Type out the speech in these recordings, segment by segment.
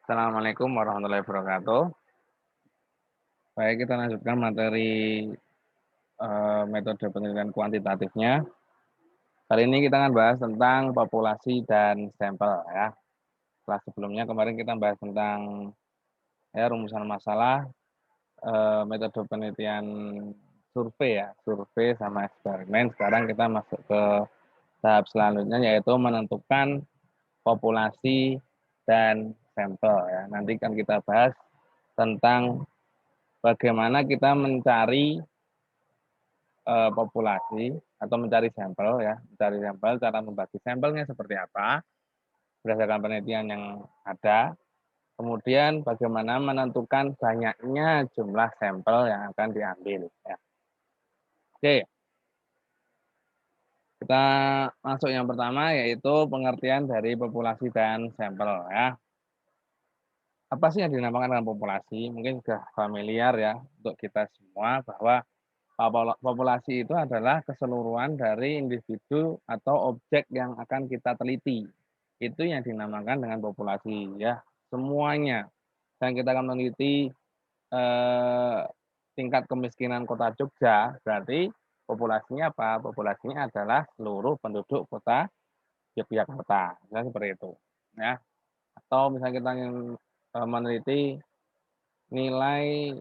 Assalamualaikum warahmatullahi wabarakatuh. Baik, kita lanjutkan materi metode penelitian kuantitatifnya. Kali ini kita akan bahas tentang populasi dan sampel ya. Setelah sebelumnya kemarin kita bahas tentang ya rumusan masalah, metode penelitian survei ya, survei sama eksperimen. Sekarang kita masuk ke tahap selanjutnya yaitu menentukan populasi dan sampel ya. Nanti kan kita bahas tentang bagaimana kita mencari populasi atau mencari sampel ya, mencari sampel, cara membagi sampelnya seperti apa berdasarkan penelitian yang ada. Kemudian bagaimana menentukan banyaknya jumlah sampel yang akan diambil. Ya. Oke, kita masuk yang pertama yaitu pengertian dari populasi dan sampel ya. Apa sih yang dinamakan dengan populasi? Mungkin sudah familiar ya untuk kita semua bahwa populasi itu adalah keseluruhan dari individu atau objek yang akan kita teliti. Itu yang dinamakan dengan populasi ya, semuanya. Dan kita akan meneliti tingkat kemiskinan kota Jogja, berarti populasinya apa? Populasinya adalah seluruh penduduk kota Yogyakarta, misalnya seperti itu. Ya. Atau misalnya kita ingin meneliti nilai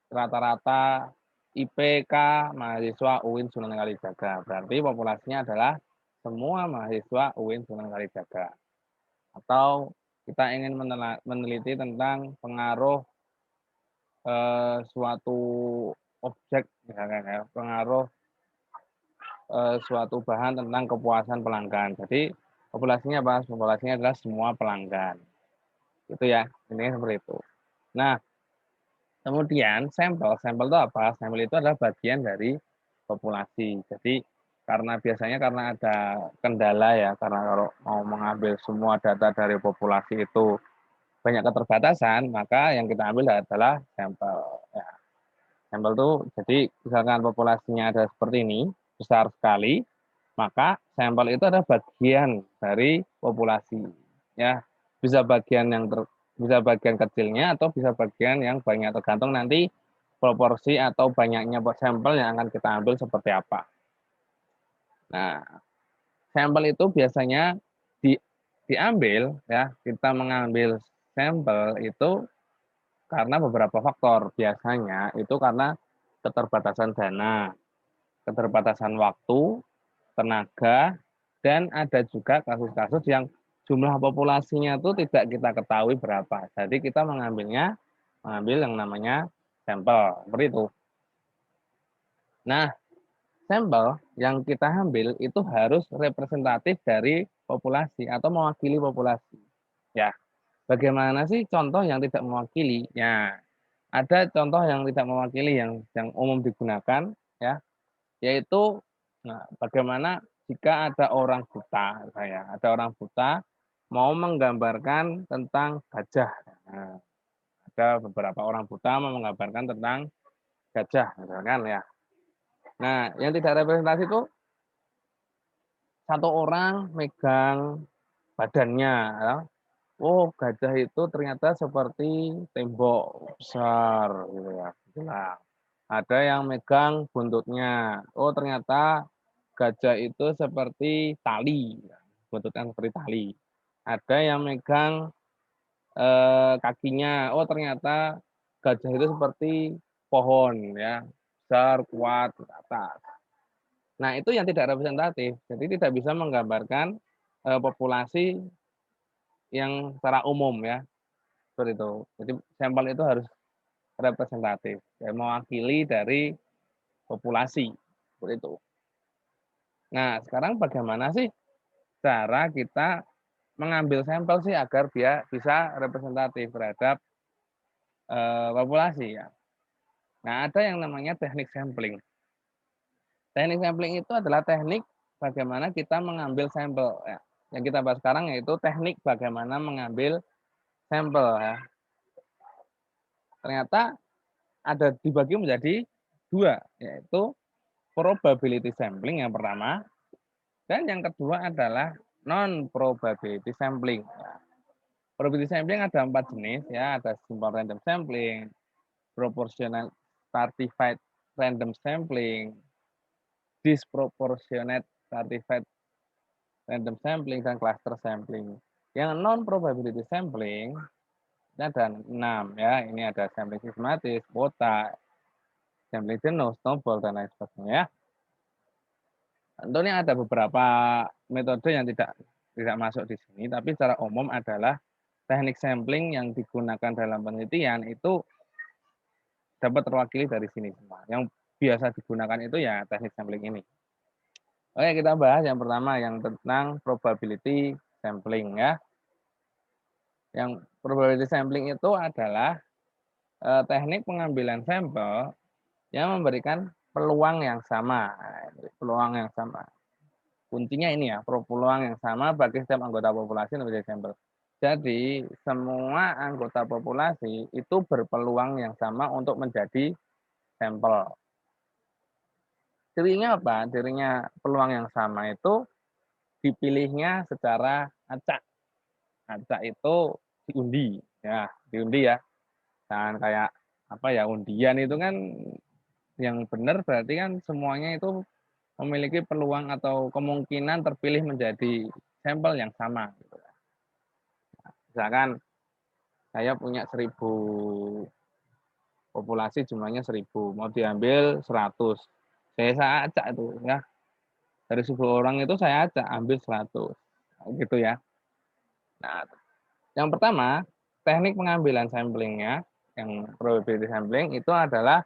rata-rata IPK mahasiswa UIN Sunan Kalijaga. Berarti populasinya adalah semua mahasiswa UIN Sunan Kalijaga. Atau kita ingin meneliti tentang pengaruh suatu objek, misalkan ya, pengaruh suatu bahan tentang kepuasan pelanggan. Jadi populasinya apa? Populasinya adalah semua pelanggan. Itu ya, ini seperti itu. Nah, kemudian sampel itu apa? Sampel itu adalah bagian dari populasi. Jadi karena ada kendala ya, karena kalau mau mengambil semua data dari populasi itu banyak keterbatasan, maka yang kita ambil adalah sampel. Ya. Sampel itu, jadi misalkan populasinya ada seperti ini, besar sekali, maka sampel itu adalah bagian dari populasi. Ya, bisa bagian yang bisa bagian kecilnya atau bisa bagian yang banyak, tergantung nanti proporsi atau banyaknya sampel yang akan kita ambil seperti apa. Nah, sampel itu biasanya diambil ya, kita mengambil sampel itu karena beberapa faktor. Biasanya itu karena keterbatasan dana, keterbatasan waktu, tenaga, dan ada juga kasus-kasus yang jumlah populasinya itu tidak kita ketahui berapa. Jadi kita mengambil yang namanya sampel, seperti itu. Nah, sampel yang kita ambil itu harus representatif dari populasi atau mewakili populasi. Ya, bagaimana sih contoh yang tidak mewakili? Ya, ada contoh yang tidak mewakili yang umum digunakan, ya, yaitu bagaimana jika ada orang buta, ada orang buta mau menggambarkan tentang gajah. Nah, ada beberapa orang buta mau menggambarkan tentang gajah, misalkan ya. Nah, yang tidak representasi itu satu orang megang badannya, ya. Oh, gajah itu ternyata seperti tembok besar, gitu ya. Nah, ada yang megang buntutnya. Oh, ternyata gajah itu seperti tali, buntutnya seperti tali. Ada yang megang kakinya. Oh, ternyata gajah itu seperti pohon, ya, besar, kuat, ke atas. Nah, itu yang tidak representatif. Jadi tidak bisa menggambarkan populasi yang secara umum ya, seperti itu. Jadi sampel itu harus representatif, ya, mewakili dari populasi, seperti itu. Nah, sekarang bagaimana sih cara kita mengambil sampel sih agar dia bisa representatif terhadap populasi ya. Nah, ada yang namanya teknik sampling. Teknik sampling itu adalah teknik bagaimana kita mengambil sampel ya. Yang kita bahas sekarang yaitu teknik bagaimana mengambil sampel ya. Ternyata ada dibagi menjadi dua, yaitu probability sampling yang pertama, dan yang kedua adalah non probability sampling. Probability sampling ada 4 jenis ya, ada simple random sampling, proportional stratified random sampling, disproportionate stratified random sampling, dan cluster sampling. Yang non probability sampling ini ada 6 ya. Ini ada sampling sistematis, kuota, sampling jenuh, snowball, dan lain sebagainya ya. Tentunya ada beberapa metode yang tidak masuk di sini, tapi secara umum adalah teknik sampling yang digunakan dalam penelitian itu dapat terwakili dari sini semua. Yang biasa digunakan itu ya teknik sampling ini. Oke, kita bahas yang pertama yang tentang probability sampling ya. Yang probability sampling itu adalah teknik pengambilan sampel yang memberikan peluang yang sama. Peluang yang sama. Kuncinya ini ya, peluang yang sama bagi setiap anggota populasi menjadi sampel. Jadi, semua anggota populasi itu berpeluang yang sama untuk menjadi sampel. Cirinya apa? Cirinya peluang yang sama itu dipilihnya secara acak. Acak itu diundi, ya, diundi ya. Dan kayak apa ya, undian itu kan yang benar berarti kan semuanya itu memiliki peluang atau kemungkinan terpilih menjadi sampel yang sama. Misalkan saya punya 1000 populasi, jumlahnya 1000, mau diambil 100. Saya acak itu ya. Dari 10 orang itu saya acak ambil 100. Gitu ya. Nah, yang pertama, teknik pengambilan samplingnya, yang probability sampling itu adalah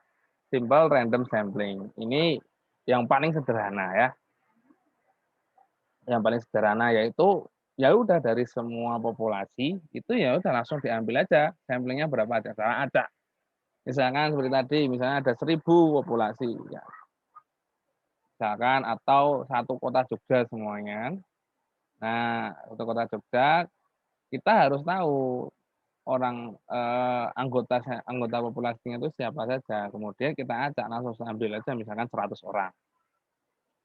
simple random sampling. Ini yang paling sederhana ya. Yang paling sederhana yaitu ya udah dari semua populasi itu ya udah langsung diambil aja samplingnya berapa aja, saya acak. Misalkan seperti tadi, misalnya ada 1000 populasi ya. Misalkan atau satu kota Jogja semuanya. Nah, untuk kota Jogja kita harus tahu orang anggota populasinya itu siapa saja. Kemudian kita acak langsung ambil aja misalkan 100 orang.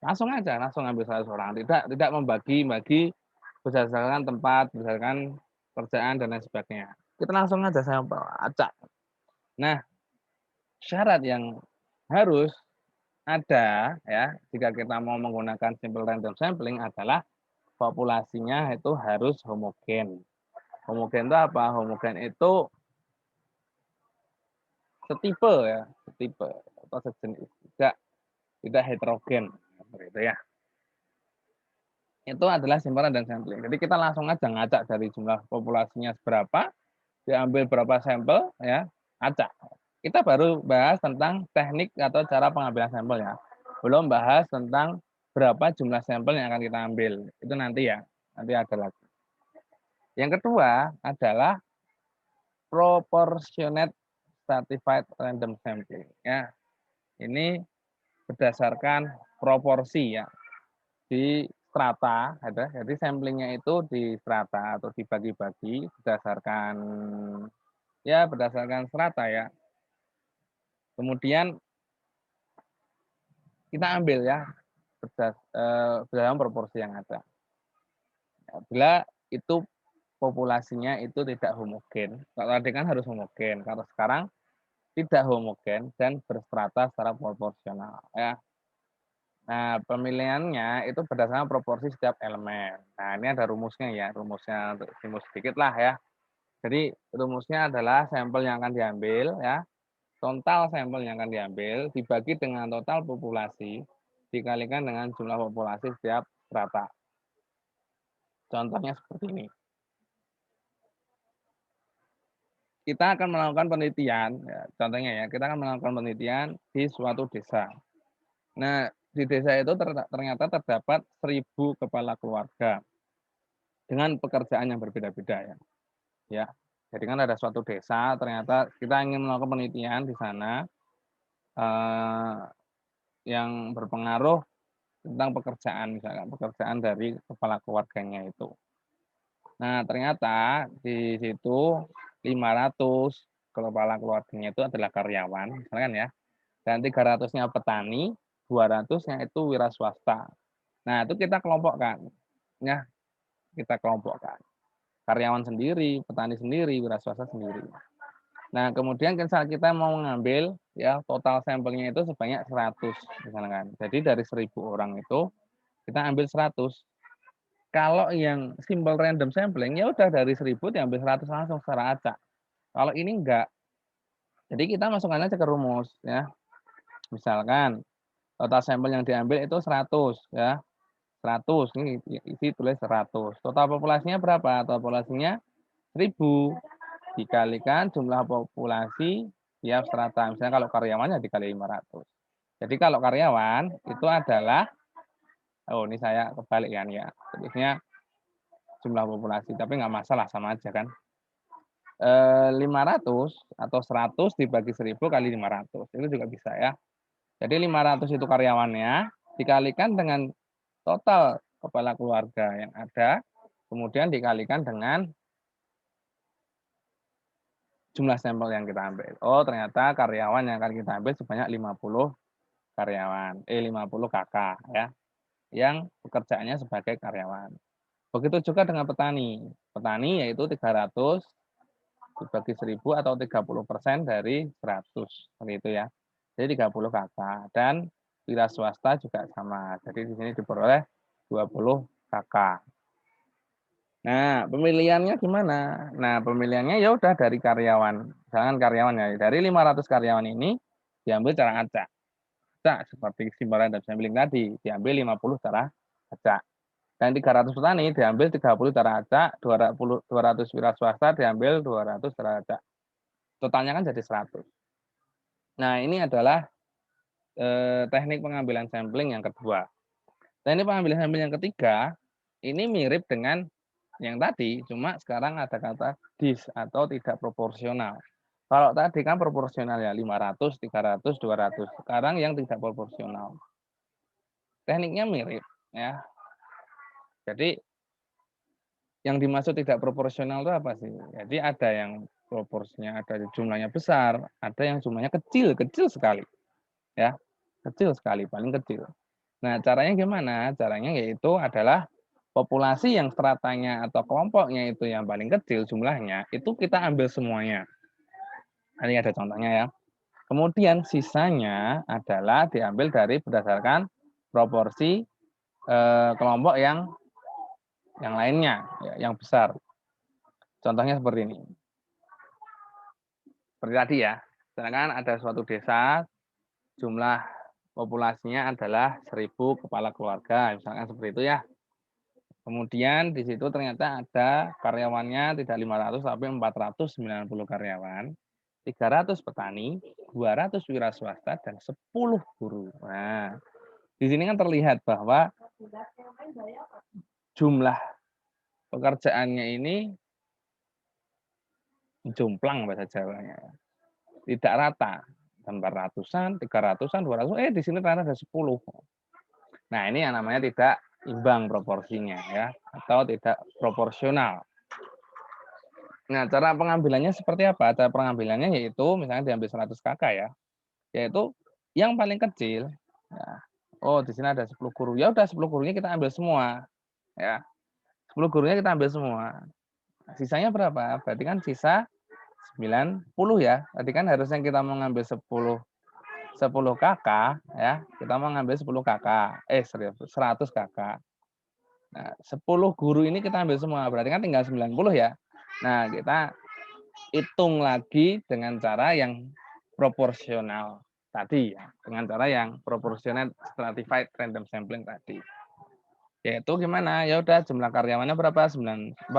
Langsung aja, langsung ambil 100 orang. Tidak membagi-bagi berdasarkan tempat, berdasarkan kerjaan dan lain sebagainya. Kita langsung aja sampel, acak. Nah, syarat yang harus ada ya jika kita mau menggunakan simple random sampling adalah populasinya itu harus homogen. Homogen itu apa? Homogen itu setipe ya, setipe atau sejenis, tidak heterogen begitu ya. Itu adalah simple random sampling. Jadi kita langsung aja ngacak dari jumlah populasinya berapa, diambil berapa sampel ya, acak. Kita baru bahas tentang teknik atau cara pengambilan sampel ya. Belum bahas tentang berapa jumlah sampel yang akan kita ambil. Itu nanti ya, nanti ada lagi. Yang kedua adalah proportionate stratified random sampling ya. Ini berdasarkan proporsi ya. Di strata ada, jadi samplingnya itu di strata atau dibagi-bagi berdasarkan strata ya. Kemudian kita ambil ya berdasarkan proporsi yang ada. Bila itu populasinya itu tidak homogen, kalau tadi kan harus homogen, kalau sekarang tidak homogen dan berstrata secara proporsional ya. Nah, pemilihannya itu berdasarkan proporsi setiap elemen. Nah, ini ada rumusnya ya, rumusnya untuk rumus sedikit lah ya. Jadi rumusnya adalah sampel yang akan diambil ya, total sampel yang akan diambil dibagi dengan total populasi dikalikan dengan jumlah populasi setiap strata. Contohnya seperti ini. Kita akan melakukan penelitian, ya, contohnya ya, kita akan melakukan penelitian di suatu desa. Nah, di desa itu ternyata terdapat 1000 kepala keluarga dengan pekerjaan yang berbeda-beda ya. Ya, jadi kan ada suatu desa, ternyata kita ingin melakukan penelitian di sana yang berpengaruh tentang pekerjaan, misalkan pekerjaan dari kepala keluarganya itu. Nah, ternyata di situ 500 kepala keluarganya itu adalah karyawan, misalkan ya, dan 300-nya petani, 200-nya itu wira swasta. Nah, itu kita kelompokkan, ya, kita kelompokkan. karyawan sendiri, petani sendiri, wira swasta sendiri. Nah, kemudian kita mau mengambil ya total sampelnya itu sebanyak 100 misalkan. Jadi dari 1.000 orang itu kita ambil 100. Kalau yang simple random sampling ya udah dari 1.000 diambil 100 langsung secara acak. Kalau ini enggak. Jadi kita masukkan aja ke rumus ya. Misalkan total sampel yang diambil itu 100 ya. 100 ini isi tulis 100. Total populasinya berapa? Total populasinya 1.000 dikalikan jumlah populasi tiap strata. Misalnya kalau karyawannya dikali 500. Jadi kalau karyawan itu adalah, oh ini saya kebalik kan ya, tulisnya jumlah populasi, tapi nggak masalah, sama aja kan. 500 atau 100 dibagi 1.000 kali 500, itu juga bisa ya. Jadi 500 itu karyawannya, dikalikan dengan total kepala keluarga yang ada, kemudian dikalikan dengan jumlah sampel yang kita ambil. Oh, ternyata karyawan yang akan kita ambil sebanyak 50 karyawan, 50 kakak ya, yang pekerjaannya sebagai karyawan. Begitu juga dengan petani. Petani yaitu 300 dibagi 1.000 atau 30% dari 100, seperti itu ya. Jadi 30 kakak dan wira swasta juga sama. Jadi di sini diperoleh 20 kakak. Nah, pemilihannya gimana? Nah, pemilihannya ya udah dari karyawan. Misalkan karyawan ya, dari 500 karyawan ini diambil cara acak. Acak seperti simbolan dan sampling tadi, diambil 50 cara acak. Dan 300 petani diambil 30 cara acak, 200 wira swasta diambil 200 cara acak. Totalnya kan jadi 100. Nah, ini adalah teknik pengambilan sampling yang kedua. Teknik pengambilan sampling yang ketiga, ini mirip dengan yang tadi, cuma sekarang ada kata dis atau tidak proporsional. Kalau tadi kan proporsional ya, 500, 300, 200. Sekarang yang tidak proporsional. Tekniknya mirip ya. Jadi yang dimaksud tidak proporsional itu apa sih? Jadi ada yang proporsinya ada jumlahnya besar, ada yang jumlahnya kecil, kecil sekali. Ya, kecil sekali, paling kecil. Nah, caranya gimana? Caranya yaitu adalah populasi yang stratanya atau kelompoknya itu yang paling kecil jumlahnya, itu kita ambil semuanya. Ini ada contohnya ya. Kemudian sisanya adalah diambil dari berdasarkan proporsi kelompok yang lainnya, ya, yang besar. Contohnya seperti ini. Seperti tadi ya, misalkan ada suatu desa, jumlah populasinya adalah 1.000 kepala keluarga, misalkan seperti itu ya. Kemudian di situ ternyata ada karyawannya tidak 500 tapi 490 karyawan, 300 petani, 200 wira swasta dan 10 guru. Nah, di sini kan terlihat bahwa jumlah pekerjaannya ini jomplang bahasa Jawanya. Tidak rata. 400-an, 300-an, 200, di sini ternyata ada 10. Nah, ini yang namanya tidak imbang proporsinya ya, atau tidak proporsional. Nah, cara pengambilannya seperti apa? Cara pengambilannya yaitu misalnya diambil 100 kakak ya, yaitu yang paling kecil. Ya. Oh, di sini ada 10 guru. Ya udah 10 gurunya kita ambil semua. Ya. 10 gurunya kita ambil semua. Sisanya berapa? Berarti kan sisa 90 ya. Tadi kan harusnya kita mau ngambil 10 kakak ya. Kita mau ngambil 10 kakak. 100 kakak. Nah, 10 guru ini kita ambil semua. Berarti kan tinggal 90 ya. Nah, kita hitung lagi dengan cara yang proporsional tadi ya, dengan cara yang proporsional stratified random sampling tadi. Yaitu gimana? Ya udah jumlah karyawannya berapa? 490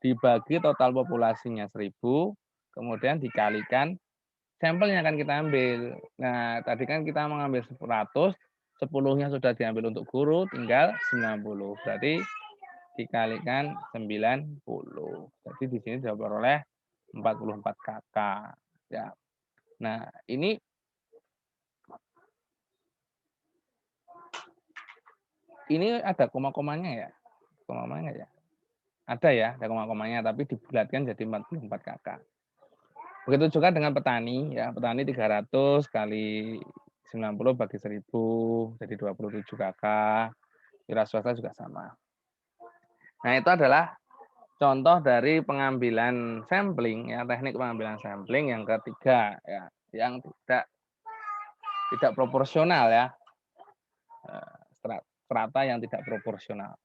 dibagi total populasinya 1.000, kemudian dikalikan sampel yang akan kita ambil. Nah, tadi kan kita mengambil 100, 10-nya sudah diambil untuk guru, tinggal 90. Berarti dikalikan 90. Jadi di sini diperoleh 44 kakak. Ya. Nah, ini ada koma-komanya ya? Koma-komanya ya? Ada ya, ada koma-komanya, tapi dibulatkan jadi 44 kakak. Begitu juga dengan petani, ya. Petani 300 kali 90 bagi 1.000, jadi 27 kakak. Wira swasta juga sama. Nah, itu adalah contoh dari pengambilan sampling ya, teknik pengambilan sampling yang ketiga ya, yang tidak proporsional ya. Strata yang tidak proporsional.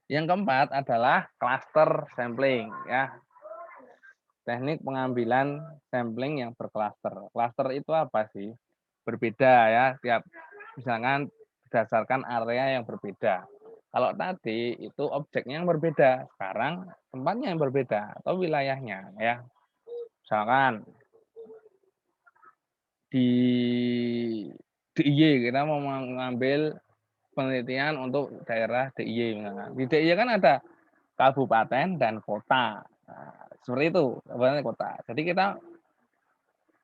Yang keempat adalah cluster sampling ya. Teknik pengambilan sampling yang berklaster. Cluster itu apa sih? Berbeda ya, tiap misalkan berdasarkan area yang berbeda. Kalau tadi itu objeknya yang berbeda, sekarang tempatnya yang berbeda atau wilayahnya ya. Misalkan di DIY kita mau mengambil penelitian untuk daerah DIY misalkan. Di DIY kan ada kabupaten dan kota. Nah, seperti itu, kabupaten kota. Jadi kita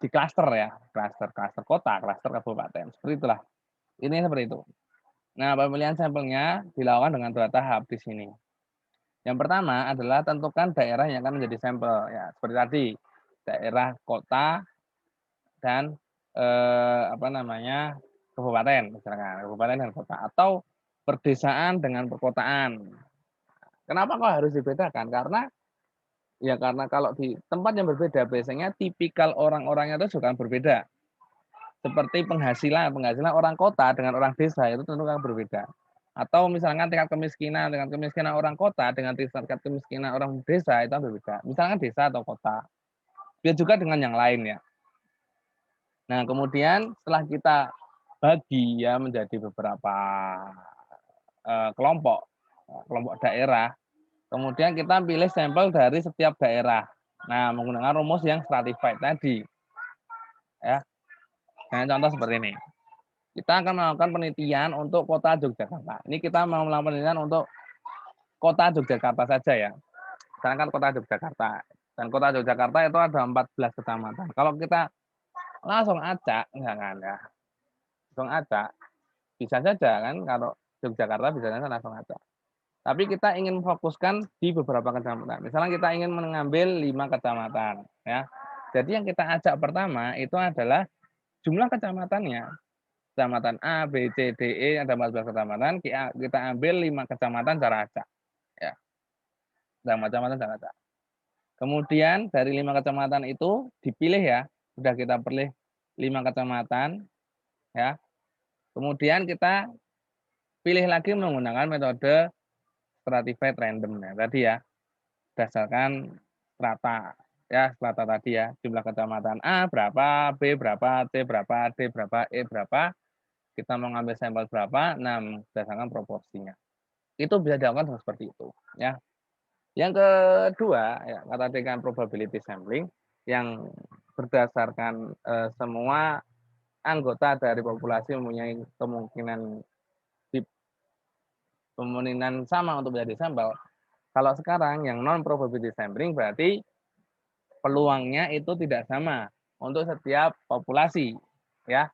di klaster ya, klaster kota, klaster kabupaten. Seperti itulah. Ini seperti itu. Nah, pemilihan sampelnya dilakukan dengan 2 tahap di sini. Yang pertama adalah tentukan daerah yang akan menjadi sampel ya, seperti tadi. Daerah kota dan kabupaten misalkan, kabupaten dan kota atau perdesaan dengan perkotaan. Kenapa kok harus dibedakan? Karena kalau di tempat yang berbeda biasanya tipikal orang-orangnya itu juga berbeda. Seperti penghasilan orang kota dengan orang desa itu tentu akan berbeda. Atau misalkan tingkat kemiskinan orang kota dengan tingkat kemiskinan orang desa itu berbeda. Misalkan desa atau kota. Begitu juga dengan yang lain ya. Nah, kemudian setelah kita bagi ya menjadi beberapa kelompok daerah, kemudian kita pilih sampel dari setiap daerah. Nah, menggunakan rumus yang stratified tadi. Ya. Nah, contoh seperti ini. Kita akan melakukan penelitian untuk kota Yogyakarta. Ini kita mau melakukan penelitian untuk kota Yogyakarta saja ya. Misalkan kota Yogyakarta. Dan kota Yogyakarta itu ada 14 kecamatan. Kalau kita langsung acak, enggak kan ya. Langsung acak, bisa saja kan kalau Yogyakarta bisa saja langsung acak. Tapi kita ingin memfokuskan di beberapa kecamatan. Misalnya kita ingin mengambil 5 kecamatan ya. Jadi yang kita acak pertama itu adalah jumlah kecamatannya. Kecamatan A, B, C, D, E ada 14 kecamatan, kita ambil 5 kecamatan cara acak. Ya. 5 kecamatan cara acak. Kemudian dari 5 kecamatan itu dipilih ya, sudah kita pilih 5 kecamatan ya. Kemudian kita pilih lagi menggunakan metode stratified random ya tadi ya. Berdasarkan strata ya, strata tadi ya, jumlah kecamatan A berapa, B berapa, C berapa, D berapa, E berapa, kita mau ngambil sampel berapa, nah berdasarkan proporsinya. Itu bisa dilakukan seperti itu ya. Yang kedua ya, kata dengan probability sampling yang berdasarkan semua anggota dari populasi mempunyai kemungkinan sama untuk menjadi sampel. Kalau sekarang yang non probability sampling berarti peluangnya itu tidak sama untuk setiap populasi ya.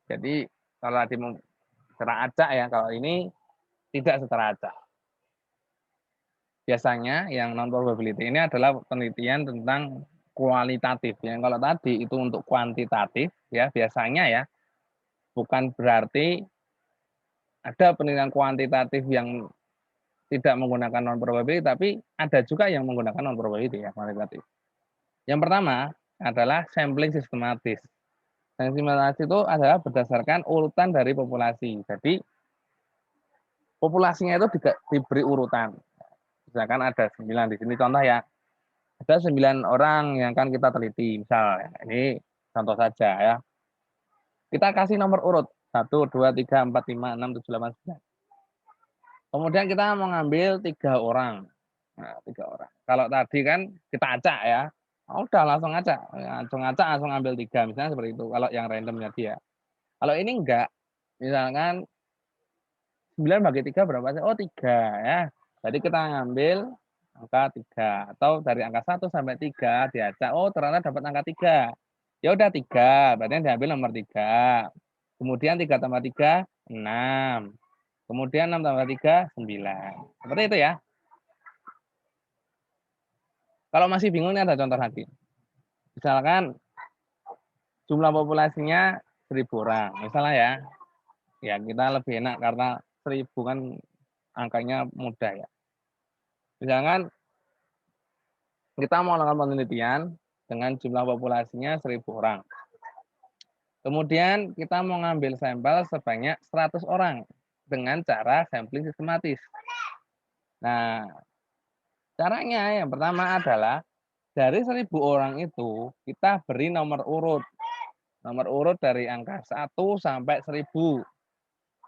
Jadi kalau tadi secara acak ya, kalau ini tidak secara acak. Biasanya yang non probability ini adalah penelitian tentang kualitatif. Yang kalau tadi itu untuk kuantitatif ya, biasanya ya, bukan berarti ada penelitian kuantitatif yang tidak menggunakan non probability, tapi ada juga yang menggunakan non probability ya, kuantitatif. Yang pertama adalah sampling sistematis. Sampling sistematis itu adalah berdasarkan urutan dari populasi. Jadi populasinya itu diberi urutan. Misalkan ada 9 di sini contoh ya. Ada 9 orang yang akan kita teliti, misal ya. Ini contoh saja ya. Kita kasih nomor urut 1, 2, 3, 4, 5, 6, 7, 8, 9. Kemudian kita mengambil 3 orang. Nah, 3 orang. Kalau tadi kan kita acak ya. Udah langsung acak, langsung ambil 3 misalnya seperti itu kalau yang randomnya dia. Kalau ini enggak, misalkan 9 bagi 3 berapa sih? Oh 3 ya. Jadi kita ngambil angka 3 atau dari angka 1 sampai 3 diacak. Oh ternyata dapat angka 3. Ya udah 3, berarti diambil nomor 3. Kemudian 3 tambah 3, 6. Kemudian 6 tambah 3, 9. Seperti itu ya. Kalau masih bingung ini ada contoh lagi. Misalkan jumlah populasinya 1.000 orang. Misalnya ya. Ya kita lebih enak karena 1.000 kan angkanya mudah ya. Misalkan Kita mau melakukan penelitian dengan jumlah populasinya 1.000 orang. Kemudian kita mau ngambil sampel sebanyak 100 orang dengan cara sampling sistematis. Nah, caranya yang pertama adalah dari 1.000 orang itu kita beri nomor urut. Nomor urut dari angka 1 sampai 1.000.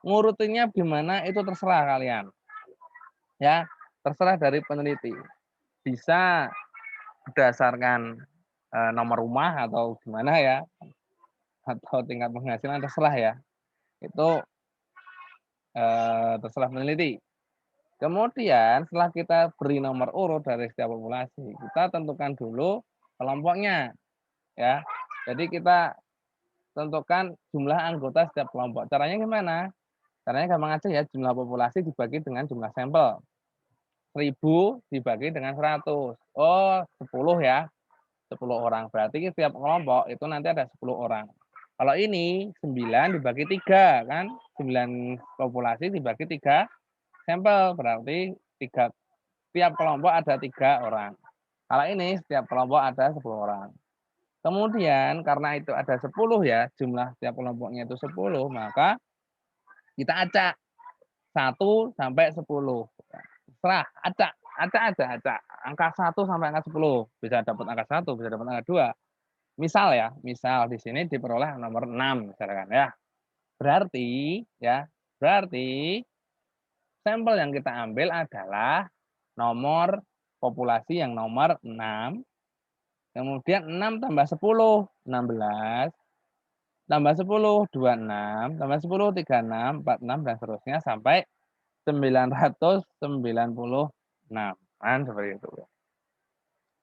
Ngurutinya gimana itu terserah kalian. Ya, terserah dari peneliti. Bisa berdasarkan nomor rumah atau gimana ya, atau tingkat penghasilan terserah ya. Itu terserah peneliti. Kemudian setelah kita beri nomor urut dari setiap populasi, kita tentukan dulu kelompoknya ya. Jadi kita tentukan jumlah anggota setiap kelompok. Caranya gimana? Caranya gampang aja ya, jumlah populasi dibagi dengan jumlah sampel. 1.000 dibagi dengan 100. Oh, 10 ya. 10 orang. Berarti setiap kelompok itu nanti ada 10 orang. Kalau ini 9 dibagi 3 kan? 9 populasi dibagi 3 sampel, berarti setiap kelompok ada 3 orang. Kalau ini setiap kelompok ada 10 orang. Kemudian karena itu ada 10 ya, jumlah setiap kelompoknya itu 10, maka kita acak 1 sampai 10. Serah, acak aja. Angka 1 sampai angka 10. Bisa dapat angka 1, bisa dapat angka 2. Misal ya, misal di sini diperoleh nomor 6 misalkan ya. Berarti sampel yang kita ambil adalah nomor populasi yang nomor 6, kemudian 6 tambah 10, 16, tambah 10, 26, tambah 10, 36, 46, dan seterusnya sampai 996. Kan seperti itu.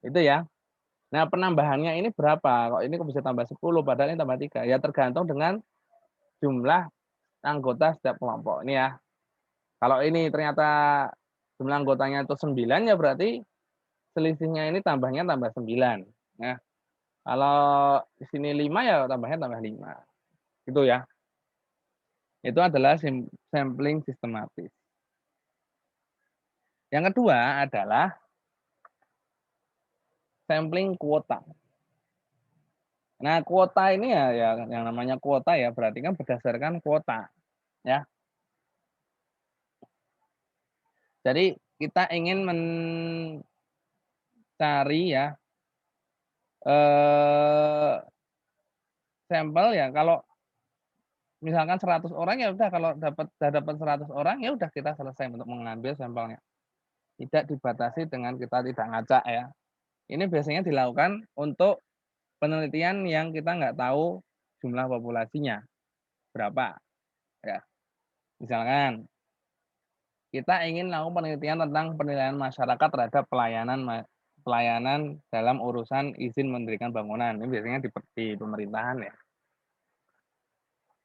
Itu ya. Nah, penambahannya ini berapa? Kok ini kok bisa tambah 10 padahal ini tambah 3? Ya tergantung dengan jumlah anggota setiap kelompok. Ini ya. Kalau ini ternyata jumlah anggotanya itu 9 ya berarti selisihnya ini tambahnya tambah 9. Nah, kalau di sini 5 ya tambahnya tambah 5. Gitu ya. Itu adalah sampling sistematis. Yang kedua adalah sampling kuota. Nah, kuota ini ya yang namanya kuota ya berarti kan berdasarkan kuota ya. Jadi kita ingin mencari ya sampel ya, kalau misalkan 100 orang ya udah, kalau dapat 100 orang ya udah kita selesai untuk mengambil sampelnya. Tidak dibatasi dengan kita tidak ngacak ya. Ini biasanya dilakukan untuk penelitian yang kita nggak tahu jumlah populasinya berapa ya. Misalkan kita ingin melakukan penelitian tentang penilaian masyarakat terhadap pelayanan dalam urusan izin mendirikan bangunan. Ini biasanya di pemerintahan ya.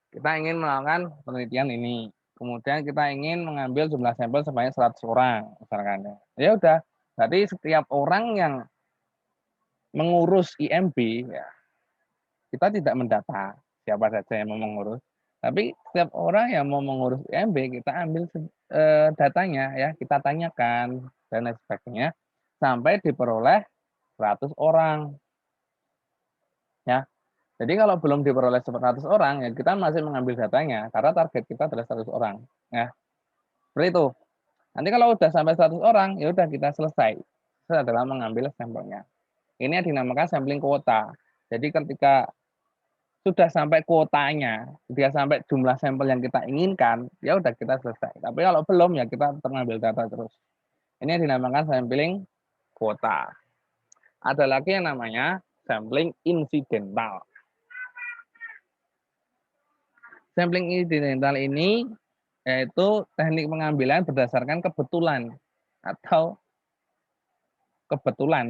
Kita ingin melakukan penelitian ini. Kemudian kita ingin mengambil jumlah sampel sebanyak 100 orang misalkan ya. Ya udah, berarti setiap orang yang mengurus IMB ya, kita tidak mendata siapa saja yang mau mengurus. Tapi setiap orang yang mau mengurus IMB kita ambil datanya ya, kita tanyakan dan lain sebagainya sampai diperoleh 100 orang. Ya. Jadi kalau belum diperoleh 100 orang ya kita masih mengambil datanya karena target kita adalah 100 orang. Ya. Seperti itu. Nanti kalau udah sampai 100 orang ya udah kita selesai. Itu adalah mengambil sampelnya. Ini yang dinamakan sampling kuota. Jadi ketika sudah sampai kuotanya, ketika sampai jumlah sampel yang kita inginkan, ya udah kita selesai. Tapi kalau belum ya kita tetap mengambil data terus. Ini yang dinamakan sampling kuota. Ada lagi yang namanya sampling insidental. Sampling insidental ini yaitu teknik pengambilan berdasarkan kebetulan atau kebetulan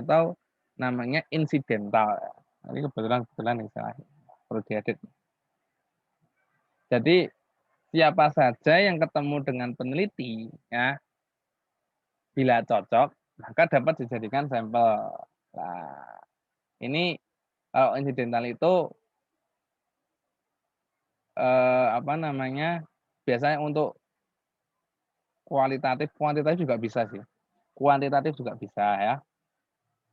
atau namanya insidental. Ini kebetulan istilahnya perlu diedit. Jadi siapa saja yang ketemu dengan peneliti ya, bila cocok maka dapat dijadikan sampel. Nah, ini kalau insidental itu apa namanya? Biasanya untuk kuantitatif juga bisa sih. Kuantitatif juga bisa ya.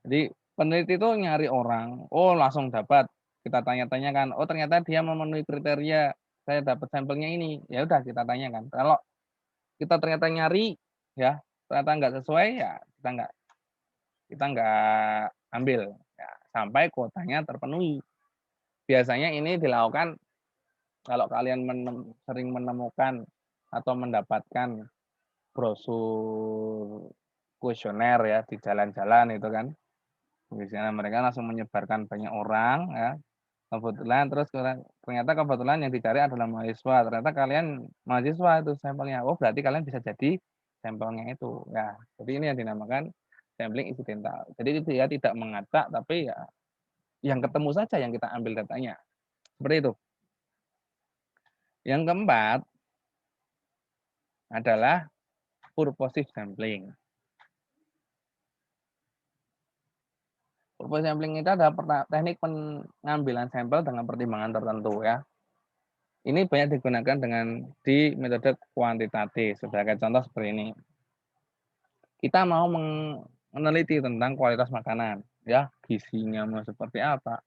Jadi peneliti itu nyari orang, oh langsung dapat. Kita tanya-tanyakan, oh ternyata dia memenuhi kriteria, saya dapat sampelnya ini. Ya udah kita tanyakan. Kalau kita ternyata nyari, ya ternyata nggak sesuai, ya kita nggak ambil, ya, sampai kuotanya terpenuhi. Biasanya ini dilakukan kalau kalian sering menemukan atau mendapatkan brosur kuesioner ya di jalan-jalan itu kan. Biasanya mereka langsung menyebarkan banyak orang ya. Kebetulan terus ternyata kebetulan yang dicari adalah mahasiswa. Ternyata kalian mahasiswa itu sampelnya. Oh, berarti kalian bisa jadi sampelnya itu. Ya, jadi ini yang dinamakan sampling insidental. Jadi dia tidak mengacak tapi ya yang ketemu saja yang kita ambil datanya. Seperti itu. Yang keempat adalah purposive sampling. Purposive sampling itu adalah teknik pengambilan sampel dengan pertimbangan tertentu ya. Ini banyak digunakan di metode kuantitatif. Sebagai contoh seperti ini. Kita mau meneliti tentang kualitas makanan, ya, gizinya mau seperti apa.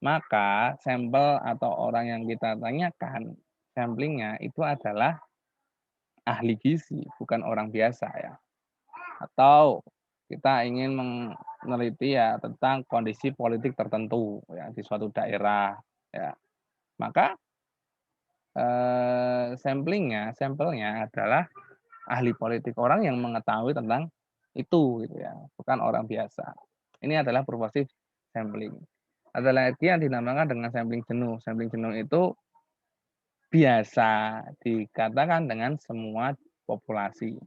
Maka sampel atau orang yang kita tanyakan, samplingnya itu adalah ahli gizi, bukan orang biasa ya. Atau kita ingin meneliti ya tentang kondisi politik tertentu ya di suatu daerah ya. Maka sampelnya adalah ahli politik, orang yang mengetahui tentang itu gitu ya, bukan orang biasa. Ini adalah purposive sampling. Ada lagi yang dinamakan dengan sampling jenuh. Sampling jenuh itu biasa dikatakan dengan semua populasi.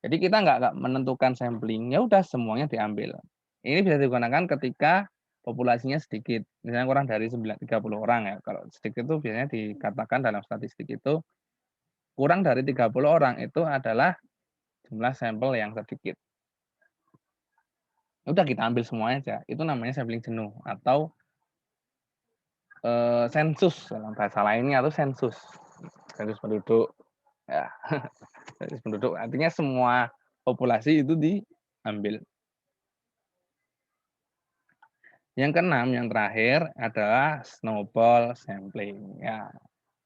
Jadi kita nggak menentukan sampling, ya udah semuanya diambil. Ini bisa digunakan ketika populasinya sedikit, misalnya kurang dari 30 orang ya. Kalau sedikit itu biasanya dikatakan dalam statistik itu kurang dari 30 orang itu adalah jumlah sampel yang sedikit. Udah kita ambil semuanya aja. Itu namanya sampling jenuh atau sensus dalam bahasa lainnya atau sensus. Sensus penduduk ya. Sensus penduduk artinya semua populasi itu diambil. Yang keenam, yang terakhir adalah snowball sampling ya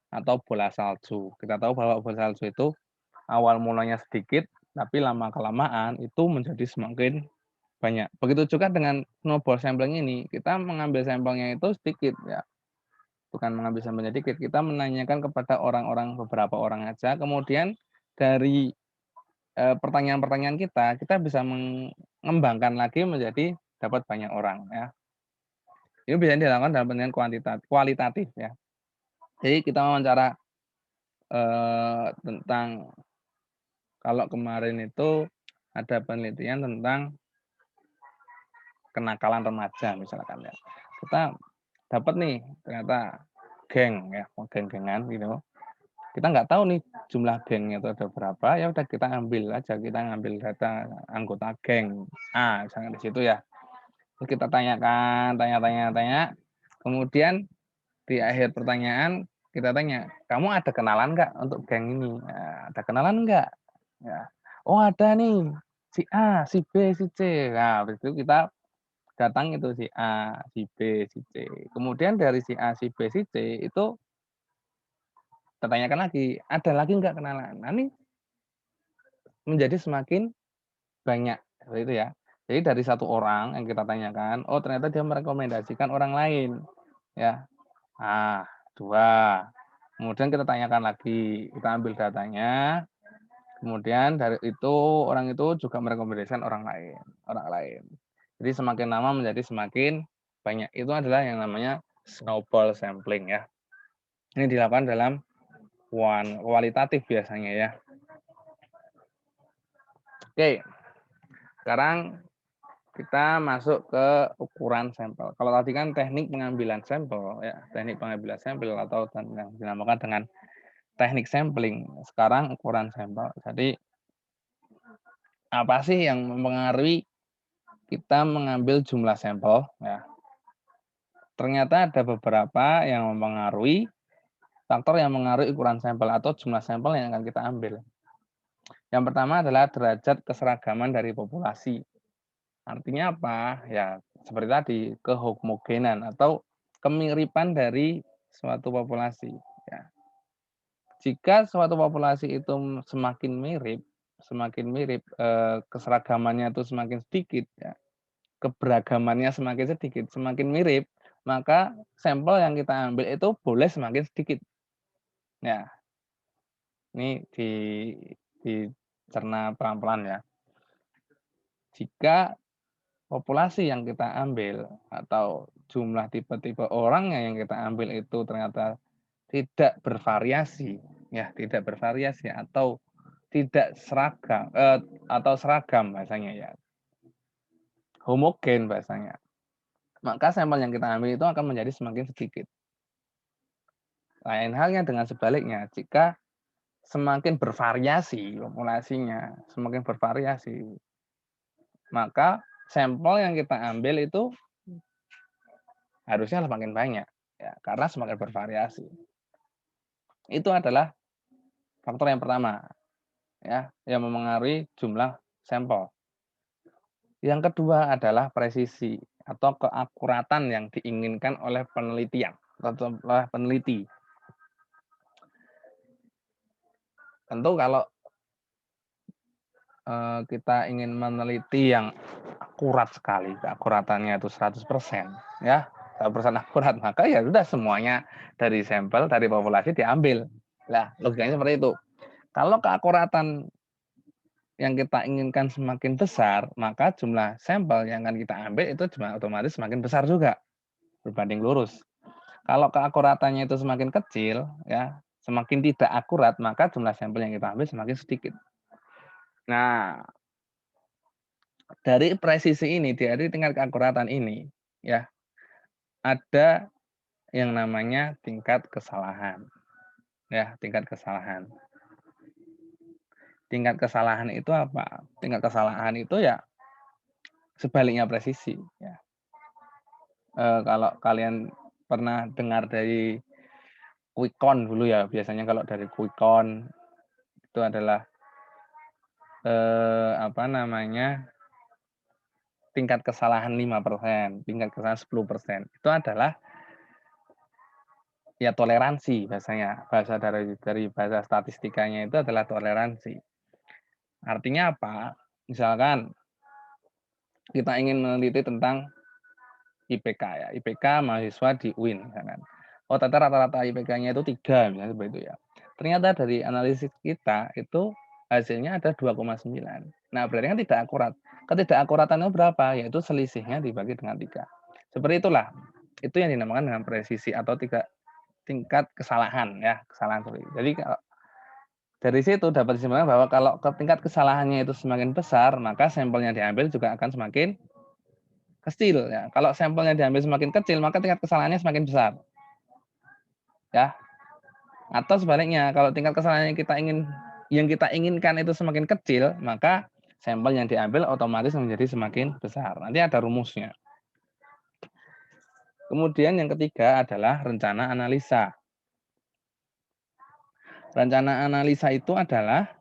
atau bola salju. Kita tahu bahwa bola salju itu awal mulanya sedikit tapi lama kelamaan itu menjadi semakin banyak. Begitu juga dengan snowball sampling ini, kita mengambil sampelnya itu sedikit ya. Bukan mengambil sampelnya sedikit, kita menanyakan kepada beberapa orang aja, kemudian dari pertanyaan-pertanyaan kita bisa mengembangkan lagi menjadi dapat banyak orang ya. Ini bisa dilakukan dalam penelitian kualitatif ya. Jadi kita wawancara tentang kalau kemarin itu ada penelitian tentang kenakalan remaja misalkan ya. Kita dapat nih ternyata geng ya, geng-gengan gitu. Kita nggak tahu nih jumlah gengnya itu ada berapa, ya udah kita ambil aja, kita ngambil data anggota geng misalnya di situ ya. Terus kita tanyakan, tanya, kemudian di akhir pertanyaan kita tanya, kamu ada kenalan nggak untuk geng ini? Nah, ada kenalan nggak? Ya. Oh ada nih, si A, si B, si C. Nah, habis itu kita datang itu si A, si B, si C. Kemudian dari si A, si B, si C itu kita tanyakan lagi, ada lagi nggak kenalan? Nah, ini menjadi semakin banyak seperti itu ya. Jadi dari satu orang yang kita tanyakan, oh ternyata dia merekomendasikan orang lain, ya. Ah, 2. Kemudian kita tanyakan lagi, kita ambil datanya. Kemudian dari itu orang itu juga merekomendasikan orang lain. Jadi semakin lama menjadi semakin banyak. Itu adalah yang namanya snowball sampling ya. Ini dilakukan dalam kualitatif biasanya ya. Oke, sekarang kita masuk ke ukuran sampel. Kalau tadi kan teknik pengambilan sampel ya, teknik pengambilan sampel atau yang dinamakan dengan teknik sampling. Sekarang ukuran sampel. Jadi apa sih yang mempengaruhi kita mengambil jumlah sampel ya? Ternyata ada beberapa yang mempengaruhi faktor yang mengaruhi ukuran sampel atau jumlah sampel yang akan kita ambil. Yang pertama adalah derajat keseragaman dari populasi. Artinya apa? Ya, seperti tadi, kehomogenan atau kemiripan dari suatu populasi, ya. Jika suatu populasi itu semakin mirip, keseragamannya itu semakin sedikit ya, keberagamannya semakin sedikit, semakin mirip, maka sampel yang kita ambil itu boleh semakin sedikit. Ya, ini dicerna pelan-pelan ya. Jika populasi yang kita ambil atau jumlah tipe-tipe orangnya yang kita ambil itu ternyata tidak bervariasi, ya tidak bervariasi atau tidak seragam, atau seragam bahasanya ya, homogen bahasanya, maka sampel yang kita ambil itu akan menjadi semakin sedikit. Lain halnya dengan sebaliknya, jika semakin bervariasi populasinya, semakin bervariasi, maka sampel yang kita ambil itu harusnya semakin banyak, ya, karena semakin bervariasi. Itu adalah faktor yang pertama, ya, yang memengaruhi jumlah sampel. Yang kedua adalah presisi atau keakuratan yang diinginkan oleh penelitian atau oleh peneliti. Tentu kalau kita ingin meneliti yang akurat sekali, keakuratannya itu 100%, ya, 100% akurat, maka ya sudah semuanya dari sampel, dari populasi diambil. Lah, logikanya seperti itu. Kalau keakuratan yang kita inginkan semakin besar, maka jumlah sampel yang akan kita ambil itu otomatis semakin besar juga, berbanding lurus. Kalau keakuratannya itu semakin kecil, ya, semakin tidak akurat, maka jumlah sampel yang kita ambil semakin sedikit. Nah, dari presisi ini, dari tingkat keakuratan ini, ya, ada yang namanya tingkat kesalahan. Ya, tingkat kesalahan. Tingkat kesalahan itu apa? Tingkat kesalahan itu ya sebaliknya presisi, ya. Kalau kalian pernah dengar dari quick count dulu ya, biasanya kalau dari quick count itu adalah apa namanya, tingkat kesalahan 5%, tingkat kesalahan 10%. Itu adalah ya toleransi bahasanya. Bahasa dari bahasa statistikanya itu adalah toleransi. Artinya apa? Misalkan kita ingin meneliti tentang IPK ya, IPK mahasiswa di UIN misalkan. Oh, ternyata rata-rata IPK-nya itu 3 misalnya seperti itu ya. Ternyata dari analisis kita itu hasilnya ada 2,9. Nah, berarti kan tidak akurat. Ketidakakuratannya berapa? Yaitu selisihnya dibagi dengan 3. Seperti itulah. Itu yang dinamakan dengan presisi atau tingkat kesalahan ya, kesalahan seperti itu. Jadi kalau dari situ dapat disimpulkan bahwa kalau tingkat kesalahannya itu semakin besar, maka sampel yang diambil juga akan semakin kecil ya. Kalau sampelnya diambil semakin kecil, maka tingkat kesalahannya semakin besar. Ya. Atau sebaliknya, kalau tingkat kesalahan yang kita inginkan itu semakin kecil, maka sampel yang diambil otomatis menjadi semakin besar. Nanti ada rumusnya. Kemudian yang ketiga adalah rencana analisa. Rencana analisa itu adalah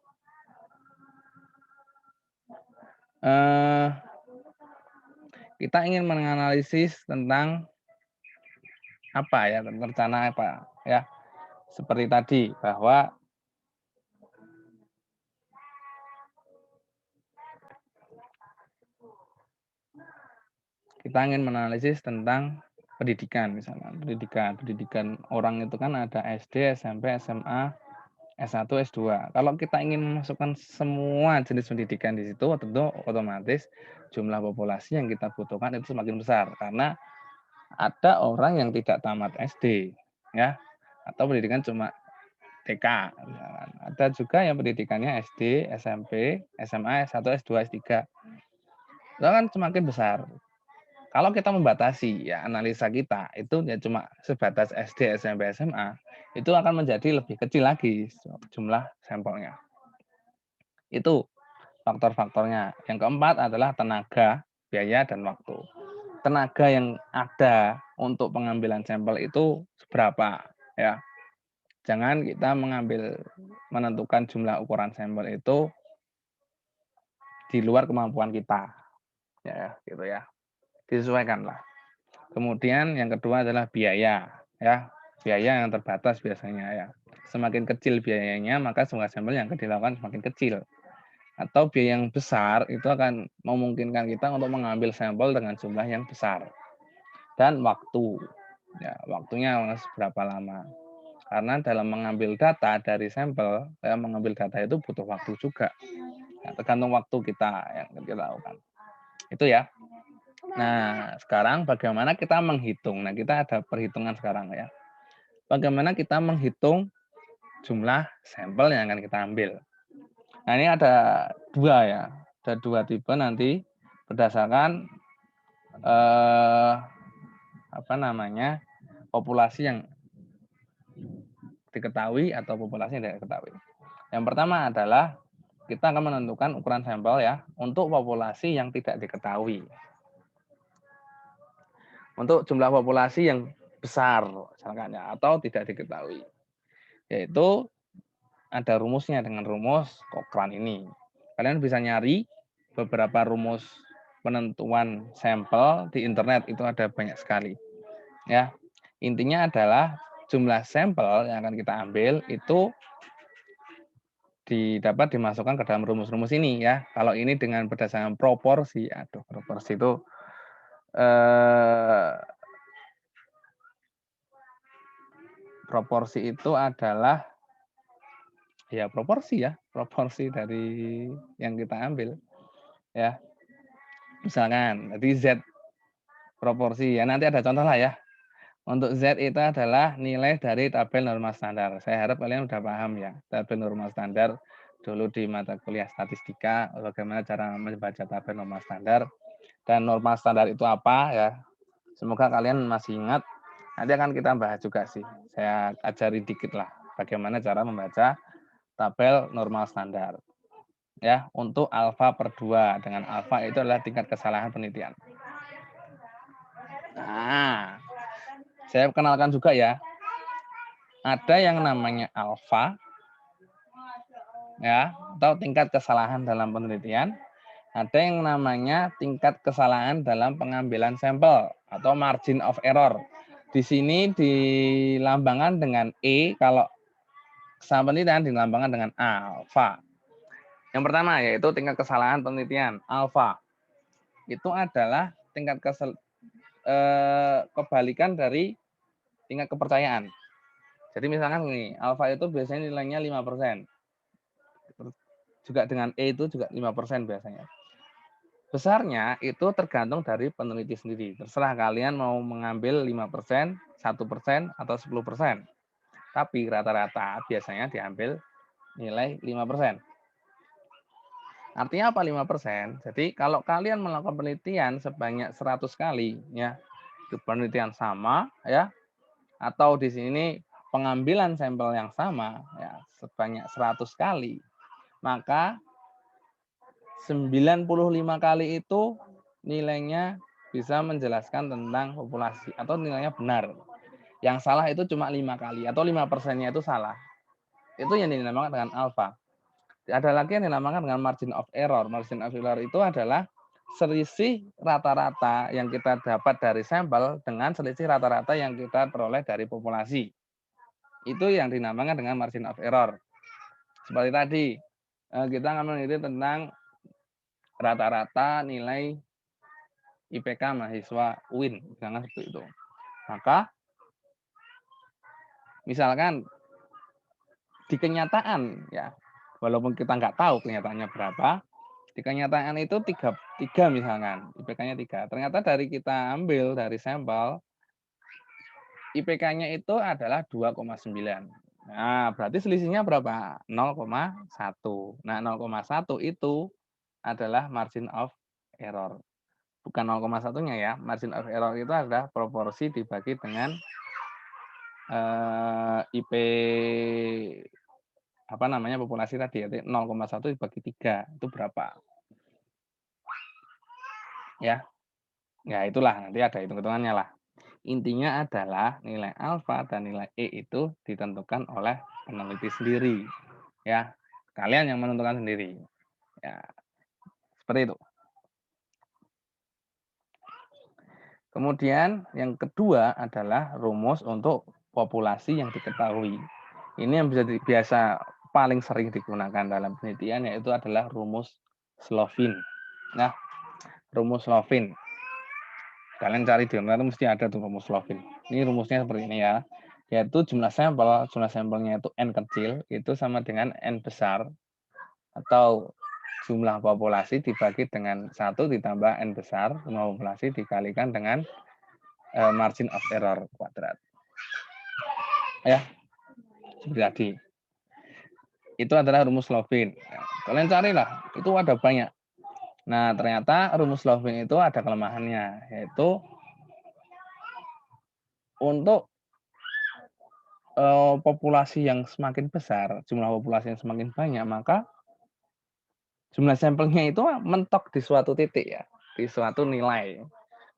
kita ingin menganalisis tentang apa ya, rencana apa ya. Seperti tadi bahwa kita ingin menganalisis tentang pendidikan misalnya, pendidikan orang itu kan ada SD, SMP, SMA, S1, S2. Kalau kita ingin memasukkan semua jenis pendidikan di situ, tentu otomatis jumlah populasi yang kita butuhkan itu semakin besar karena ada orang yang tidak tamat SD, ya, atau pendidikan cuma TK. Misalkan. Ada juga yang pendidikannya SD, SMP, SMA, S1, S2, S3. Itu kan semakin besar. Kalau kita membatasi ya analisa kita itu ya cuma sebatas SD, SMP, SMA, itu akan menjadi lebih kecil lagi jumlah sampelnya. Itu faktor-faktornya. Yang keempat adalah tenaga, biaya, dan waktu. Tenaga yang ada untuk pengambilan sampel itu seberapa ya. Jangan kita menentukan jumlah ukuran sampel itu di luar kemampuan kita. Ya, gitu ya. disesuaikanlah. Kemudian yang kedua adalah biaya, ya. Biaya yang terbatas biasanya ya. Semakin kecil biayanya, maka jumlah sampel yang akan dilakukan semakin kecil. Atau biaya yang besar itu akan memungkinkan kita untuk mengambil sampel dengan jumlah yang besar. Dan waktu, ya, waktunya berapa lama. Karena dalam mengambil data dari sampel, mengambil data itu butuh waktu juga. Ya, tergantung waktu kita yang kita lakukan. Itu ya. Nah, sekarang bagaimana kita menghitung? Nah, kita ada perhitungan sekarang ya. Bagaimana kita menghitung jumlah sampel yang akan kita ambil? Nah, ini ada dua ya. Ada dua tipe nanti berdasarkan populasi yang diketahui atau populasi yang tidak diketahui. Yang pertama adalah kita akan menentukan ukuran sampel ya untuk populasi yang tidak diketahui. Untuk jumlah populasi yang besar misalkan ya atau tidak diketahui. Yaitu ada rumusnya dengan rumus Cochrane ini. Kalian bisa nyari beberapa rumus penentuan sampel di internet, itu ada banyak sekali. Ya. Intinya adalah jumlah sampel yang akan kita ambil itu dapat dimasukkan ke dalam rumus-rumus ini ya. Kalau ini dengan berdasarkan proporsi, proporsi itu proporsi itu adalah ya proporsi dari yang kita ambil ya. Misalkan jadi Z proporsi ya, nanti ada contoh lah ya. Untuk Z itu adalah nilai dari tabel normal standar. Saya harap kalian udah paham ya, tabel normal standar dulu di mata kuliah statistika, bagaimana cara membaca tabel normal standar dan normal standar itu apa ya. Semoga kalian masih ingat. Nanti akan kita bahas juga sih. Saya ajari dikit lah bagaimana cara membaca tabel normal standar. Ya, untuk alfa per 2 dengan alfa itu adalah tingkat kesalahan penelitian. Nah, saya kenalkan juga ya. Ada yang namanya alfa ya, atau tingkat kesalahan dalam penelitian. Ada yang namanya tingkat kesalahan dalam pengambilan sampel atau margin of error. Di sini dilambangkan dengan E, kalau kesalahan penelitian dilambangkan dengan alfa. Yang pertama yaitu tingkat kesalahan penelitian alfa. Itu adalah tingkat kebalikan dari tingkat kepercayaan. Jadi misalkan nih, alfa itu biasanya nilainya 5%. Juga dengan E itu juga 5% biasanya. Besarnya itu tergantung dari peneliti sendiri. Terserah kalian mau mengambil 5%, 1%, atau 10%. Tapi rata-rata biasanya diambil nilai 5%. Artinya apa 5%? Jadi kalau kalian melakukan penelitian sebanyak 100 kali, ya, itu penelitian sama, ya, atau di sini pengambilan sampel yang sama, ya, sebanyak 100 kali, maka 95 kali itu nilainya bisa menjelaskan tentang populasi atau nilainya benar. Yang salah itu cuma 5 kali atau 5%-nya itu salah. Itu yang dinamakan dengan alfa. Ada lagi yang dinamakan dengan margin of error. Margin of error itu adalah selisih rata-rata yang kita dapat dari sampel dengan selisih rata-rata yang kita peroleh dari populasi. Itu yang dinamakan dengan margin of error. Seperti tadi, kita akan meneliti tentang rata-rata nilai IPK mahasiswa UIN, misalkan seperti itu. Maka, misalkan di kenyataan, ya, walaupun kita nggak tahu kenyataannya berapa, di kenyataan itu 3 misalkan, IPK-nya 3. Ternyata dari kita ambil dari sampel, IPK-nya itu adalah 2,9. Nah, berarti selisihnya berapa? 0,1. Nah, 0,1 itu adalah margin of error. Bukan 0,1-nya ya. Margin of error itu adalah proporsi dibagi dengan IP populasi tadi, yaitu 0,1 dibagi 3 itu berapa? Ya. Ya, itulah nanti ada hitung-hitungannya lah. Intinya adalah nilai alfa dan nilai E itu ditentukan oleh peneliti sendiri. Ya, kalian yang menentukan sendiri. Ya, seperti itu. Kemudian yang kedua adalah rumus untuk populasi yang diketahui. Ini yang biasa paling sering digunakan dalam penelitian, yaitu adalah rumus Slovin. Nah, rumus Slovin. Kalian cari di internet mesti ada tuh rumus Slovin. Ini rumusnya seperti ini ya. Yaitu jumlah sampelnya itu N kecil, itu sama dengan N besar, atau jumlah populasi dibagi dengan 1 ditambah N besar, jumlah populasi dikalikan dengan margin of error kuadrat. Ya, seperti tadi. Itu adalah rumus Slovin. Kalian carilah, itu ada banyak. Nah, ternyata rumus Slovin itu ada kelemahannya, yaitu untuk populasi yang semakin besar, jumlah populasi yang semakin banyak, maka jumlah sampelnya itu mentok di suatu titik ya, di suatu nilai,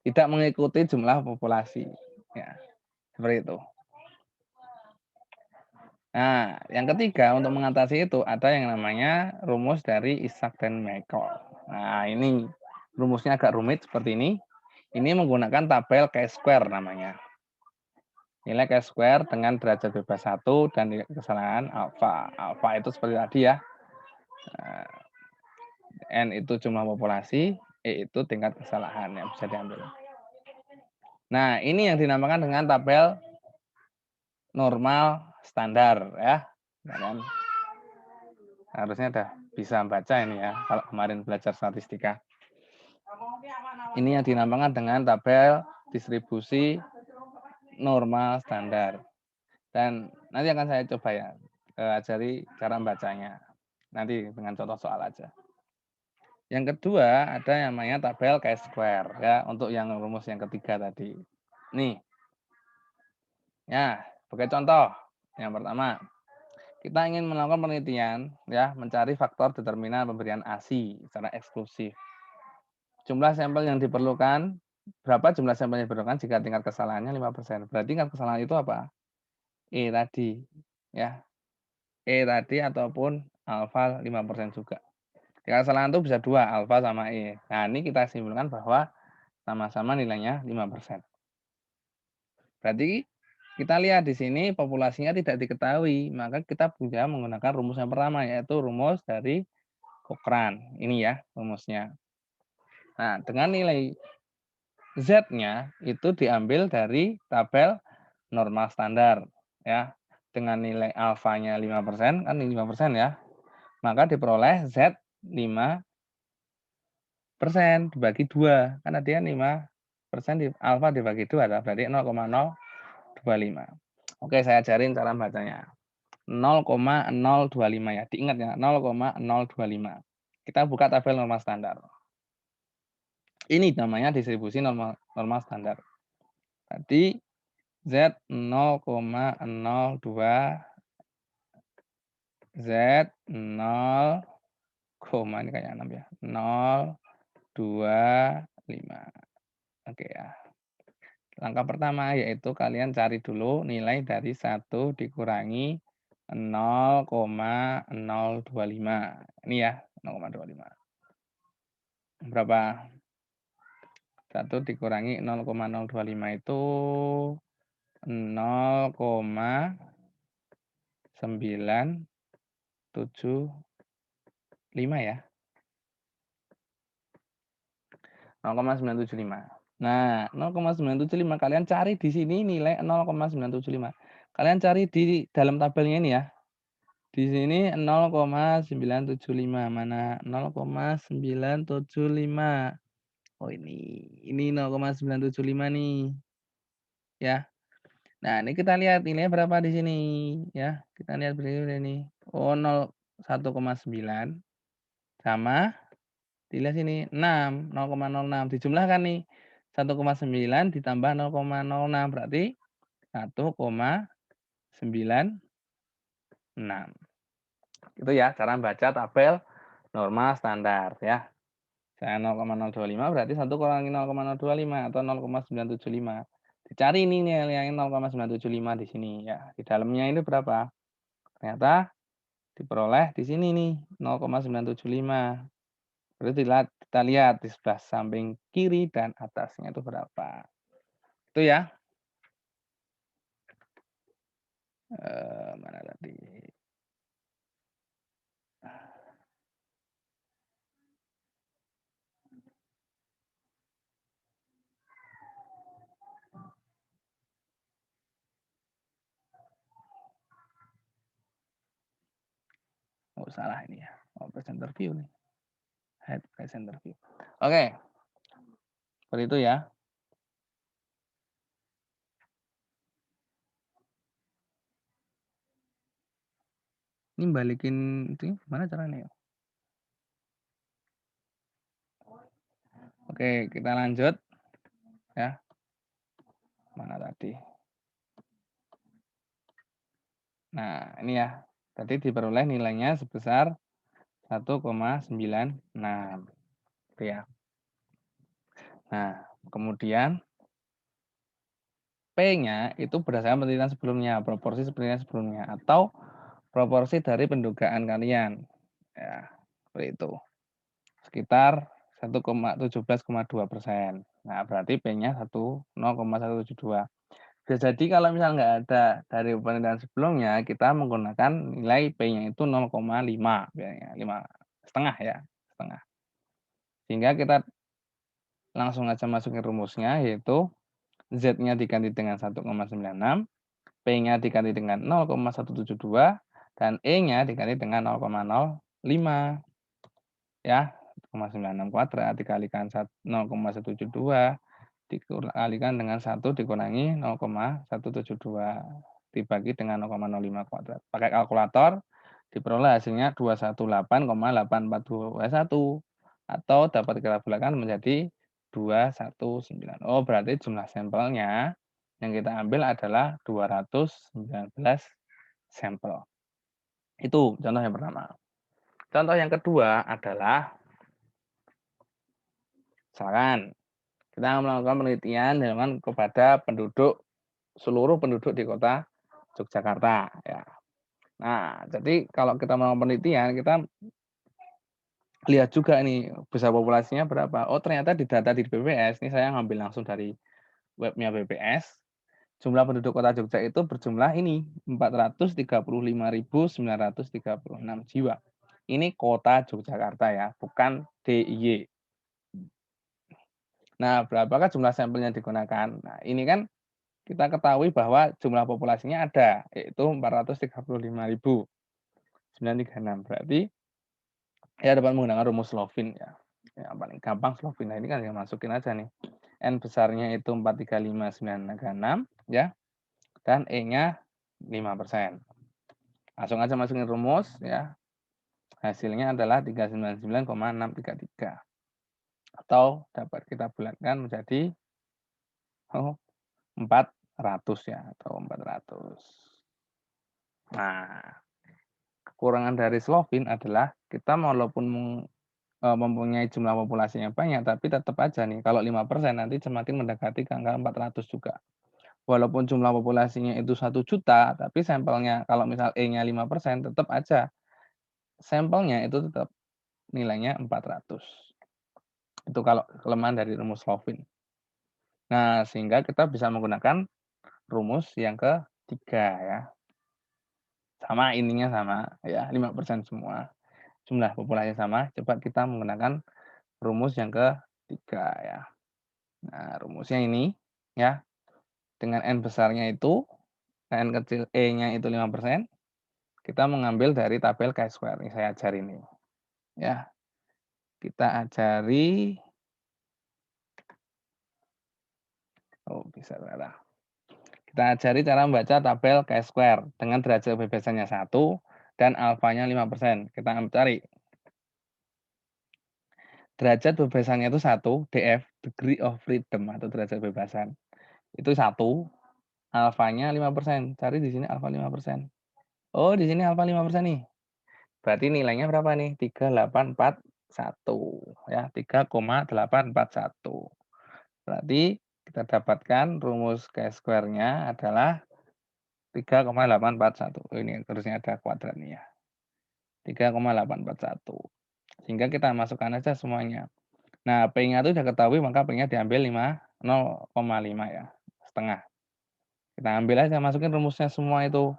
tidak mengikuti jumlah populasi. Ya, seperti itu. Nah, yang ketiga untuk mengatasi itu ada yang namanya rumus dari Isaac dan Michael. Nah, ini rumusnya agak rumit seperti ini. Ini menggunakan tabel chi-square namanya. Nilai chi-square dengan derajat bebas 1 dan nilai kesalahan alfa. Alfa itu seperti tadi ya. N itu jumlah populasi, E itu tingkat kesalahan yang bisa diambil. Nah, ini yang dinamakan dengan tabel normal standar ya. Kalian harusnya udah bisa baca ini ya, kalau kemarin belajar statistika. Ini yang dinamakan dengan tabel distribusi normal standar. Dan nanti akan saya coba ya, ajari cara membacanya. Nanti dengan contoh soal aja. Yang kedua ada yang namanya tabel chi-square ya, untuk yang rumus yang ketiga tadi. Nih. Ya, sebagai contoh. Yang pertama, kita ingin melakukan penelitian ya, mencari faktor determinan pemberian ASI secara eksklusif. Jumlah sampel yang diperlukan, berapa jumlah sampel yang diperlukan jika tingkat kesalahannya 5%. Berarti tingkat kesalahan itu apa? E tadi ya. E tadi ataupun alfa 5% juga. Tingkat kesalahan itu bisa dua, alfa sama E. Nah, ini kita simpulkan bahwa sama-sama nilainya 5%. Berarti kita lihat di sini populasinya tidak diketahui, maka kita bisa menggunakan rumus yang pertama, yaitu rumus dari Cochrane. Ini ya rumusnya. Nah, dengan nilai Z-nya itu diambil dari tabel normal standar ya. Dengan nilai alfanya 5%, kan 5% ya. Maka diperoleh Z 5% dibagi 2. Kan artinya 5% alfa dibagi 2 berarti 0,025. Oke, saya ajarin cara bacanya. 0,025 ya. Diingat ya, 0,025. Kita buka tabel normal standar. Ini namanya distribusi normal standar. Tadi Z 0,02, Z 0, ini kayak 6 ya. 0,25. Oke ya. Langkah pertama yaitu kalian cari dulu nilai dari 1 dikurangi 0,025. Ini ya, 0,25. Berapa? 1 dikurangi 0,025 itu 0,975 ya. 0,975. Nah, 0,975 kalian cari di sini nilai 0,975. Kalian cari di dalam tabelnya ini ya. Di sini 0,975. Mana 0,975. Oh ini 0,975 nih. Ya. Nah, ini kita lihat nilainya berapa di sini ya. Kita lihat berapa ini. Oh, 1,9 sama dilihat sini 6, 0,06 dijumlahkan nih. 1,9 ditambah 0,06 berarti 1,96. Itu ya cara baca tabel normal standar ya. Saya 0,025 berarti 1 kurangi 0,025 atau 0,975. Dicari ini nilai 0,975 di sini ya. Di dalamnya ini berapa? Ternyata diperoleh di sini nih 0,975. Berarti kita lihat di sebelah samping kiri dan atasnya itu berapa. Itu ya. Mana tadi? Oh, salah ini ya. Oh, presenter view nih. Head presenter view. Oke. Seperti itu ya. Ini balikin itu gimana caranya ya? Oke, kita lanjut ya. Mana tadi? Nah, ini ya. Tadi diperoleh nilainya sebesar 1,96. Itu ya. Nah, kemudian P-nya itu berdasarkan penelitian sebelumnya, proporsi penelitian sebelumnya, atau proporsi dari pendugaan kalian. Ya, seperti itu. Sekitar 1,17,2%. Nah, berarti P-nya 0,172. Bisa jadi kalau misal nggak ada dari penelitian sebelumnya, kita menggunakan nilai P-nya itu 0,5, biasanya 5,5 ya, setengah. Sehingga kita langsung aja masukin rumusnya, yaitu Z-nya diganti dengan 1,96, P-nya diganti dengan 0,172, dan E-nya diganti dengan 0,05. Ya, 1,96 kuadrat dikalikan 0,172 dikalikan dengan 1 dikurangi 0,172 dibagi dengan 0,05 kuadrat. Pakai kalkulator diperoleh hasilnya 218,8421 atau dapat kita bulatkan menjadi 219. Oh, berarti jumlah sampelnya yang kita ambil adalah 219 sampel. Itu contoh yang pertama. Contoh yang kedua adalah misalkan kita melakukan penelitian dengan kepada seluruh penduduk di kota Yogyakarta ya. Nah, jadi kalau kita melakukan penelitian, kita lihat juga nih besar populasinya berapa. Oh, ternyata di data di BPS, ini saya ngambil langsung dari webnya BPS. Jumlah penduduk kota Jogja itu berjumlah ini 435.936 jiwa. Ini kota Yogyakarta ya, bukan DIY. Nah, berapakah jumlah sampel yang digunakan? Nah, ini kan kita ketahui bahwa jumlah populasinya ada, yaitu 435.936. Berarti ya dapat menggunakan rumus Slovin ya. Yang paling gampang Slovin. Nah, ini kan yang masukin aja nih. N besarnya itu 435.936 ya. Dan E-nya 5%. Langsung aja masukin rumus ya. Hasilnya adalah 399,633. Atau dapat kita bulatkan menjadi 400 ya, atau 400. Nah, kekurangan dari Slovin adalah kita walaupun mempunyai jumlah populasi yang banyak, tapi tetap aja nih, kalau 5% nanti semakin mendekati ke angka 400 juga. Walaupun jumlah populasinya itu 1 juta, tapi sampelnya kalau misal E-nya 5%, tetap aja sampelnya itu tetap nilainya 400. Itu kalau kelemahan dari rumus Slovin. Nah, sehingga kita bisa menggunakan rumus yang ketiga ya. Sama ininya sama ya, 5% semua. Jumlah populasi sama, coba kita menggunakan rumus yang ketiga ya. Nah, rumusnya ini ya, dengan N besarnya itu, N kecil E-nya itu 5%, kita mengambil dari tabel chi-square. Ini saya ajari nih. Ya, kita ajari. Oh, bisa ternyata. Kita ajari cara membaca tabel chi-square dengan derajat kebebasannya 1 dan alfanya 5%. Kita cari. Derajat kebebasannya itu 1, DF, degree of freedom atau derajat kebebasan. Itu 1, alfanya 5%. Cari di sini alfa 5%. Oh, di sini alfa 5% nih. Berarti nilainya berapa nih? 3841 ya, 3,841. Berarti kita dapatkan rumus chi-square-nya adalah 3,841. Ini harusnya ada kuadrat nih ya. 3,841. Sehingga kita masukkan aja semuanya. Nah, P-nya itu sudah ketahui, maka P-nya diambil 0,5 ya. setengah. Kita ambil aja, masukin rumusnya semua itu.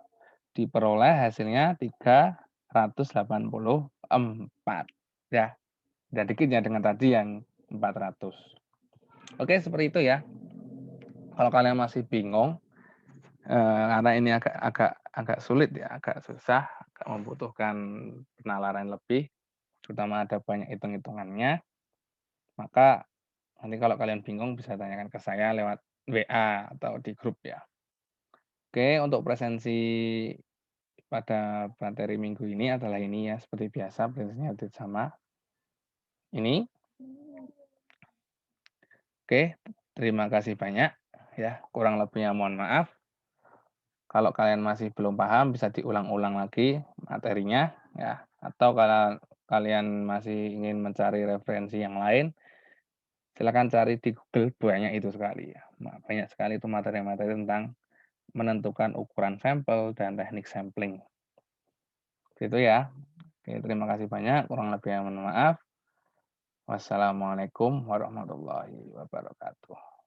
Diperoleh hasilnya 384. Ya, beda dikitnya dengan tadi yang 400. Oke, seperti itu ya. Kalau kalian masih bingung, karena ini agak sulit ya, agak susah, agak membutuhkan penalaran lebih, terutama ada banyak hitung-hitungannya, maka nanti kalau kalian bingung bisa tanyakan ke saya lewat WA atau di grup ya. Oke, untuk presensi pada materi minggu ini adalah ini ya, seperti biasa prinsipnya hampir sama. Ini. Oke, terima kasih banyak ya, kurang lebihnya mohon maaf. Kalau kalian masih belum paham bisa diulang-ulang lagi materinya ya, atau kalau kalian masih ingin mencari referensi yang lain, silakan cari di Google, banyak itu sekali ya. Banyak sekali itu materi-materi tentang menentukan ukuran sampel dan teknik sampling. Itu ya. Oke, terima kasih banyak, kurang lebihnya mohon maaf. Wassalamualaikum warahmatullahi wabarakatuh.